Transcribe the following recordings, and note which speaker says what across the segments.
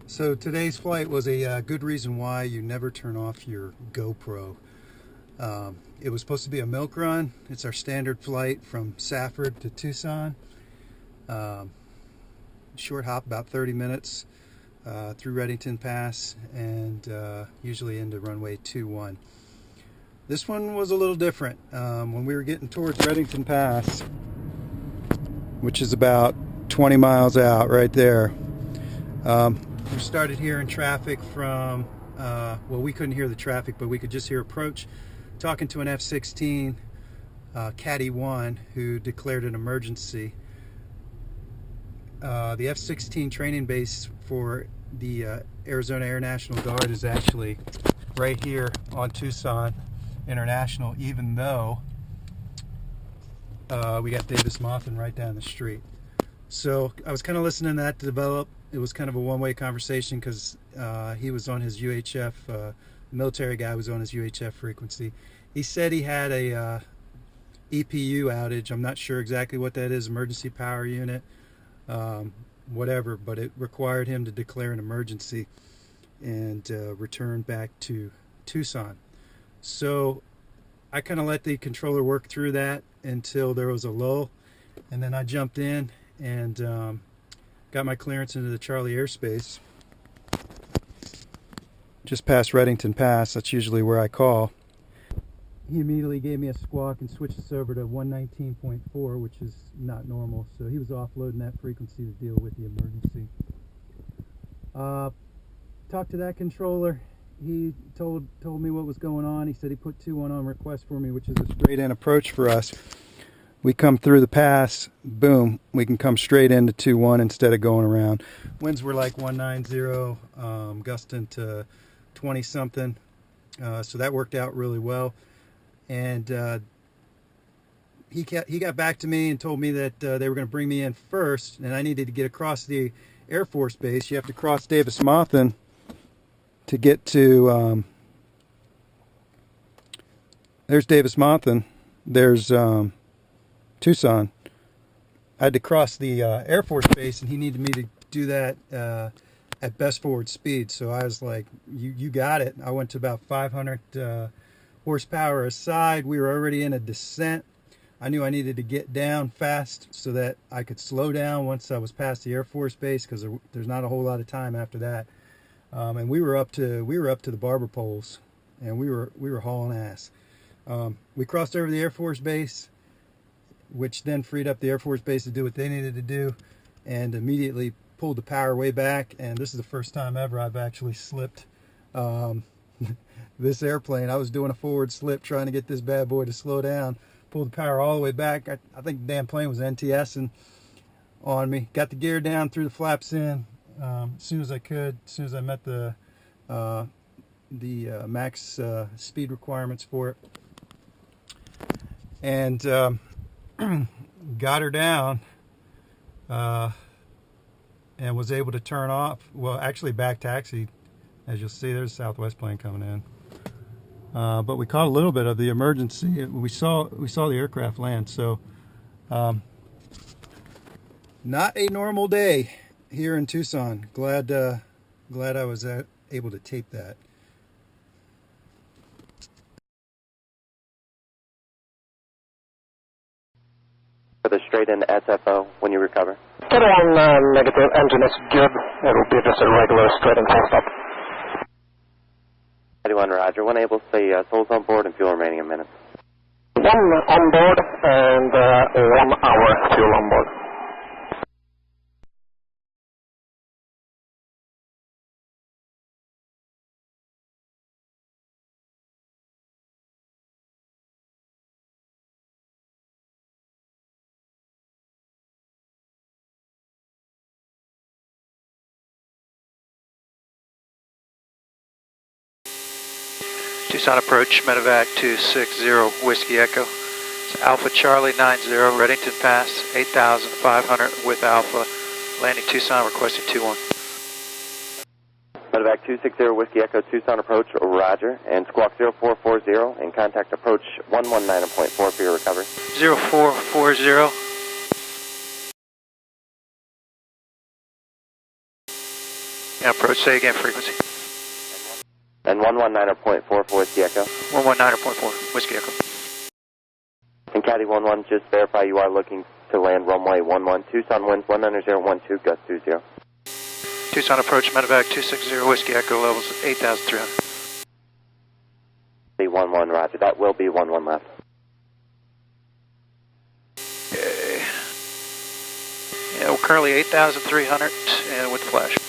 Speaker 1: So today's flight was a good reason why you never turn off your GoPro. It was supposed to be a milk run. It's our standard flight from Safford to Tucson. Short hop, about 30 minutes through Reddington Pass and usually into runway 21. This one was a little different. When we were getting towards Reddington Pass, which is about 20 miles out right there, we started hearing traffic from, well, we couldn't hear the traffic, but we could just hear approach, talking to an F-16 Caddy 1 who declared an emergency. The F-16 training base for the Arizona Air National Guard is actually right here on Tucson International, even though we got Davis-Monthan right down the street. So I was kind of listening to that develop. It was kind of a one-way conversation because he was on his UHF, military guy was on his UHF frequency. He said he had a EPU outage. I'm not sure exactly what that is, emergency power unit, whatever, but it required him to declare an emergency and return back to Tucson. So I kind of let the controller work through that until there was a lull, and then I jumped in and got my clearance into the Charlie airspace. Just past Reddington Pass, that's usually where I call. He immediately gave me a squawk and switched us over to 119.4, which is not normal. So he was offloading that frequency to deal with the emergency. Talked to that controller. He told me what was going on. He said he put 2-1 on request for me, which is a straight in approach for us. We come through the pass, boom, we can come straight into 2-1 instead of going around. Winds were like 190, gusting to 20 something. So that worked out really well. And he got back to me and told me that they were going to bring me in first, and I needed to get across the Air Force Base. You have to cross Davis-Monthan to get to, there's Davis-Monthan, there's Tucson. I had to cross the Air Force Base, and he needed me to do that at best forward speed. So I was like, you got it. I went to about 500 horsepower aside. We were already in a descent. I knew I needed to get down fast so that I could slow down once I was past the Air Force Base, because there's not a whole lot of time after that. And we were up to the barber poles, and we were hauling ass. We crossed over the Air Force Base, which then freed up the Air Force Base to do what they needed to do, and immediately pulled the power way back. And this is the first time ever I've actually slipped this airplane. I was doing a forward slip trying to get this bad boy to slow down, pulled the power all the way back. I think the damn plane was NTSing on me. Got the gear down, threw the flaps in as soon as I could, as soon as I met the max speed requirements for it, and got her down and was able to turn off. Well, actually back taxi. As you'll see, there's a Southwest plane coming in. But we caught a little bit of the emergency. We saw the aircraft land. So not a normal day here in Tucson. Glad I was able to tape that.
Speaker 2: For the straight in SFO when you recover.
Speaker 3: Get on negative, engine is good. It'll be just a regular straight in full stop.
Speaker 2: 81 Roger, one able to say souls on board and fuel remaining a minute.
Speaker 3: 1 on board and 1 hour fuel on board.
Speaker 4: Tucson approach, medevac 260 Whiskey Echo. It's Alpha Charlie 90, Reddington Pass, 8,500 with Alpha, landing Tucson, requesting 2-1.
Speaker 2: Medevac 260 Whiskey Echo, Tucson approach, Roger, and squawk 0440 and contact approach 119.4 for your recovery.
Speaker 4: 0440. Yeah, approach, say again, frequency.
Speaker 2: And 119.44 Whiskey Echo.
Speaker 4: 119.4, Whiskey Echo.
Speaker 2: And Caddy 11, just verify you are looking to land runway 11. Tucson winds 190.12, gust 20.
Speaker 4: Tucson approach, medevac 260, Whiskey Echo, levels 8,300.
Speaker 2: 11, roger. That will be 11 left.
Speaker 4: Okay. Yeah, we're currently 8,300 and with flash.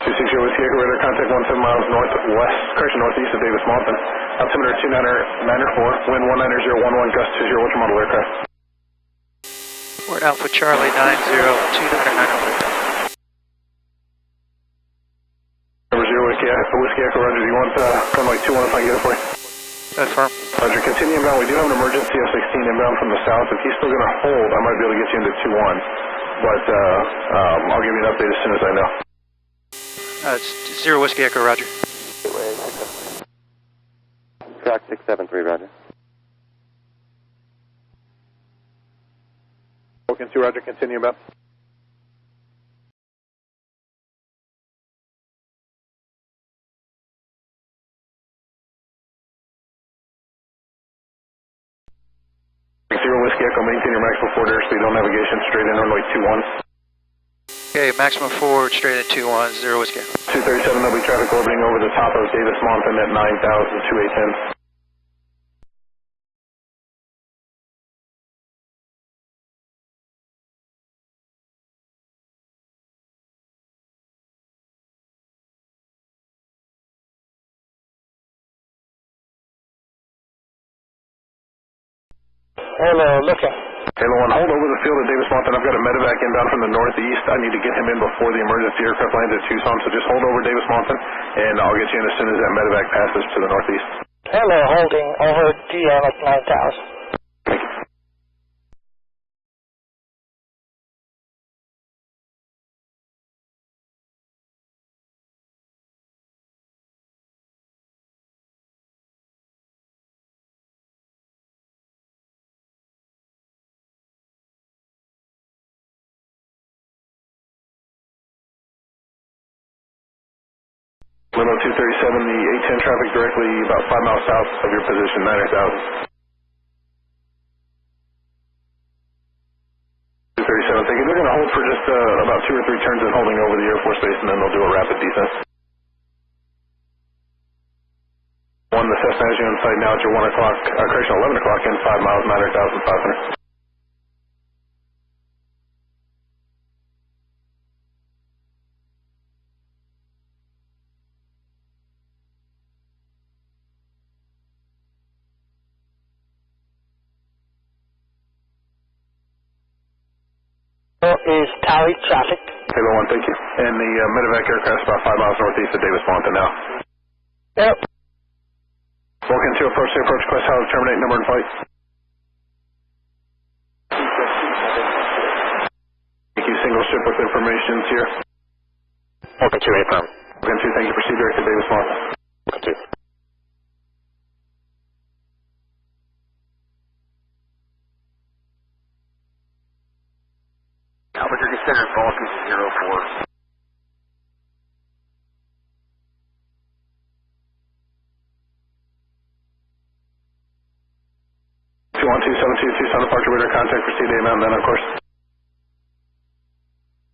Speaker 3: 260 Whiskey Echo, radar contact 17 miles northwest, correction, northeast of Davis Mountain. Altimeter 294, wind 190.11, gust 20, what's your model aircraft?
Speaker 4: We're at Alpha Charlie 902994.
Speaker 3: Number 0 Whiskey Echo, roger, do you want runway 21 if I can get it for you?
Speaker 4: Affirm.
Speaker 3: Roger, continue inbound. We do have an emergency F-16 inbound from the south. If he's still going to hold, I might be able to get you into 2-1. But I'll give you an update as soon as I know.
Speaker 4: It's 0 Whiskey Echo, roger.
Speaker 2: Track 673, roger.
Speaker 3: Spoken to, roger, continue inbound. Whiskey Echo, maintain your maximum forward airspeed on navigation, straight in runway 21.
Speaker 4: Okay, maximum forward, straight at 21, 0 Whiskey Echo.
Speaker 3: 237, there'll be traffic orbiting over the top of Davis Mountain at 9,000, 2810.
Speaker 5: Hello, looking.
Speaker 3: Halo 1, hold over the field at Davis Mountain. I've got a medevac inbound from the northeast. I need to get him in before the emergency aircraft lands at Tucson, so just hold over Davis Mountain, and I'll get you in as soon as that medevac passes to the northeast.
Speaker 5: Hello, holding over DM at 9,000.
Speaker 3: Thank you. Limo 237, the 810 traffic directly about 5 miles south of your position, 9,000. 237, thank you. They're going to hold for just about 2 or 3 turns and holding over the Air Force Base, and then they'll do a rapid descent. 1, the Cessna has you in sight now at your 1 o'clock, correction, 11 o'clock in 5 miles, 9,500.
Speaker 5: Is Tally traffic?
Speaker 3: Halo 1, thank you. And the medevac aircraft's about 5 miles northeast of Davis Mountain now.
Speaker 5: Yep.
Speaker 3: Vulcan 2, approach quest, how to terminate, number and flight. Thank you, single ship with information here.
Speaker 5: Vulcan 2, affirm.
Speaker 3: Vulcan 2, thank you, proceed direct to Davis Mountain.
Speaker 5: Vulcan 2.
Speaker 3: Albuquerque Center, Vulcan 04. 21272, Tucson departure radar contact for CDA Mountain, then of course.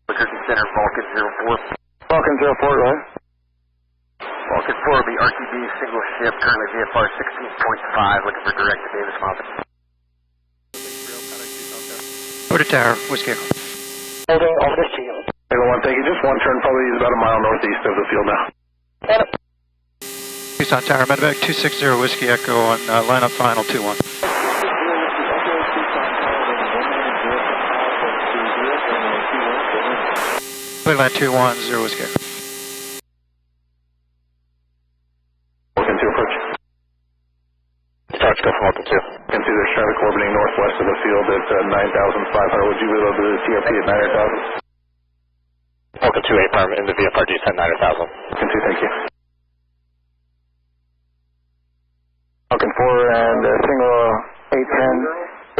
Speaker 2: Albuquerque Center, Vulcan 04.
Speaker 3: Vulcan 04, go ahead.
Speaker 2: Vulcan 4 will be RTB single ship, currently VFR 16.5, looking for direct to Davis Mountain.
Speaker 4: Put a tower, Whiskey Echo.
Speaker 5: Holding over the field.
Speaker 3: Halo 1, thank you. Just 1 turn, probably is about a mile northeast of the field now.
Speaker 5: Got it.
Speaker 4: Tucson Tower, medevac 260, Whiskey Echo on lineup final 2-1. Clear land 2-1, 0 Whiskey Echo.
Speaker 3: Vulcan 2, approach.
Speaker 5: Start to go from Vulcan 2.
Speaker 3: You can see there's traffic orbiting northwest of the field at 9,500. Would you be able to do the TRP at 9,000?
Speaker 5: Vulcan 2, affirm in the VFR descent 9,000.
Speaker 3: Vulcan 2, thank you. Vulcan 4 and single 810,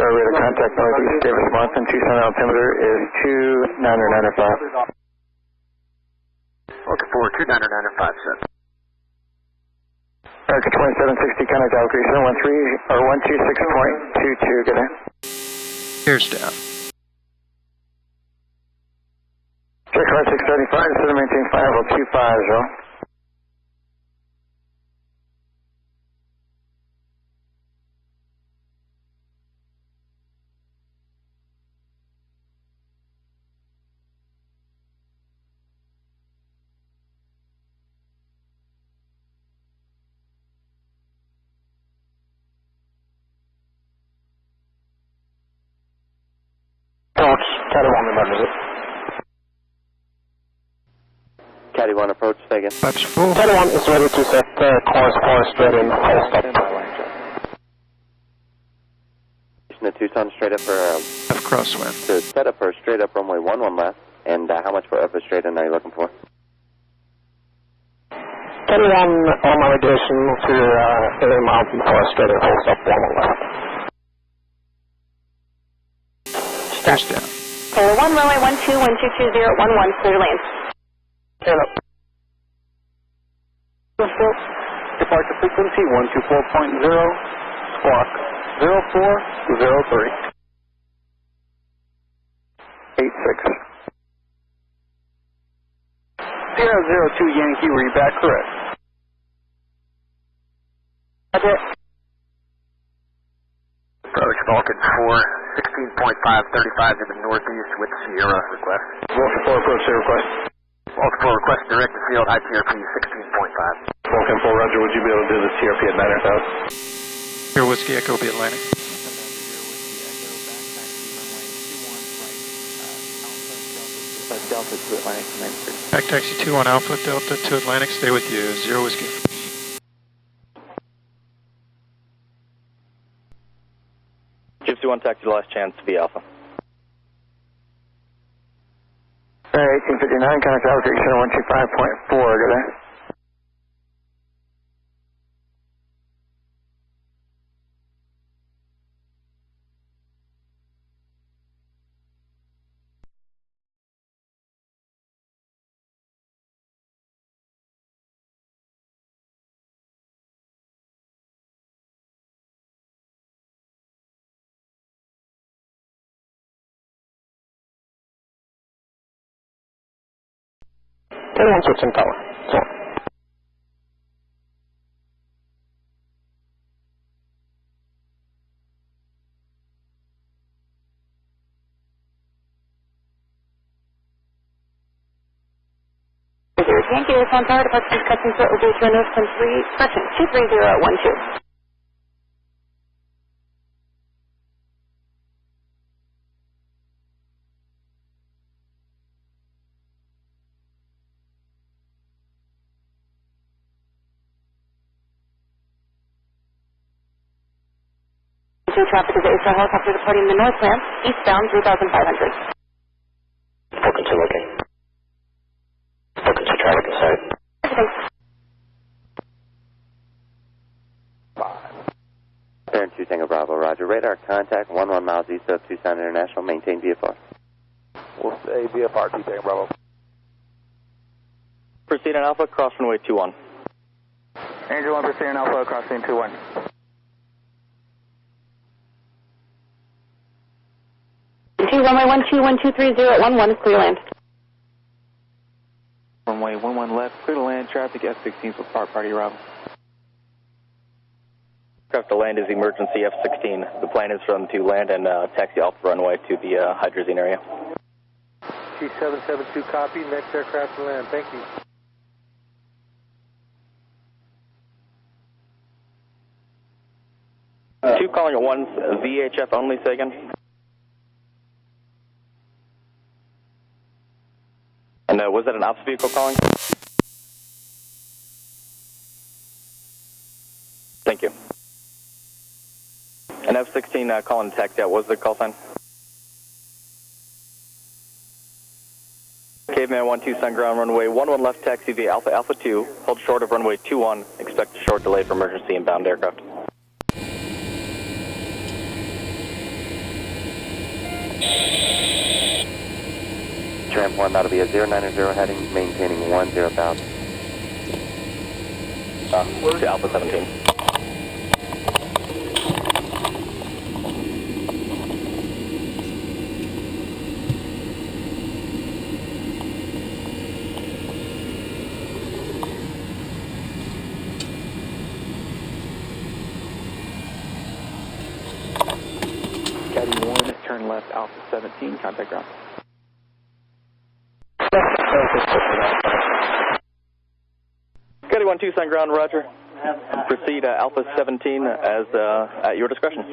Speaker 3: radar contact northeast Davis Mountain, Tucson altimeter is 29095.
Speaker 6: Looking for 29957.
Speaker 5: America 2760, contact allocation 126.22, good day.
Speaker 4: Here's down.
Speaker 5: Check 635, instead of maintain flight level 250.
Speaker 3: Caddy 1, remember it.
Speaker 2: Caddy 1 approach, say again.
Speaker 4: Flaps full.
Speaker 3: Caddy 1 is ready to set course for straight in, full stop.
Speaker 2: To Tucson, straight up for
Speaker 4: Left crosswind.
Speaker 2: to set up for straight up runway 11 left. And how much for up a straight in are you looking for?
Speaker 3: Caddy 1 on navigation to Air Mountain for straight in, full stop, 11 left.
Speaker 4: Here's down.
Speaker 7: Taylor 1, runway 12122011, clear lane.
Speaker 3: Hello. Departure frequency 124.0, squawk 0403. 86. 002 Yankee, read back correct.
Speaker 7: Roger.
Speaker 6: Approach Vulcan 4, 16.535 to the northeast with Sierra request.
Speaker 3: Vulcan 4 approach, say request.
Speaker 6: Vulcan 4 request direct to field ITRP 16.5.
Speaker 3: Vulcan 4, roger, would you be able to do the TRP at 9,000?
Speaker 4: Here, Whiskey Echo will be Atlantic.
Speaker 8: Delta to Atlantic,
Speaker 4: Back taxi 21 Alpha, Delta to Atlantic, stay with you, 0 Whiskey.
Speaker 8: Gypsy 1 taxi to last chance, V Alpha.
Speaker 5: 1859, contact allocation 125.4, good day.
Speaker 3: Caddy 1 switching tower. So.
Speaker 7: Yankee, Tucson Tower, departure customs will do to North 3, correction, 23012. Traffic is ASR helicopter departing the north ramp, eastbound 3,500.
Speaker 3: Vulcan 2 looking. Vulcan 2 traffic inside.
Speaker 2: Parent 2 Tango Bravo, roger. Radar contact 11 miles east of Tucson International. Maintain VFR.
Speaker 8: We'll say VFR 2 Tango Bravo. Proceed on Alpha, cross runway 21.
Speaker 6: Angel 1, proceed on Alpha, crossing 21.
Speaker 7: Runway 12123011 is clear land.
Speaker 8: Runway 11 left, clear to land, traffic F-16 for party arrival. Aircraft to land is emergency F-16. The plan is for them to land and taxi off the runway to the hydrazine area.
Speaker 9: T772 copy, next aircraft to land, thank you.
Speaker 8: Two calling at once, VHF only, say again. And was that an ops vehicle calling? Thank you. An F-16 calling taxi out. What was the call sign? Caveman 1 Tucson ground runway 11 left taxi via Alpha Alpha 2. Hold short of runway 21. Expect a short delay for emergency inbound aircraft.
Speaker 2: Tramp 1, that'll be a 090 heading, maintaining 10,000.
Speaker 8: To Alpha 17.
Speaker 10: Caddy 1, turn left, Alpha 17, contact ground.
Speaker 8: Caddy 1, Tucson ground, roger. Proceed Alpha 17 as at your discretion.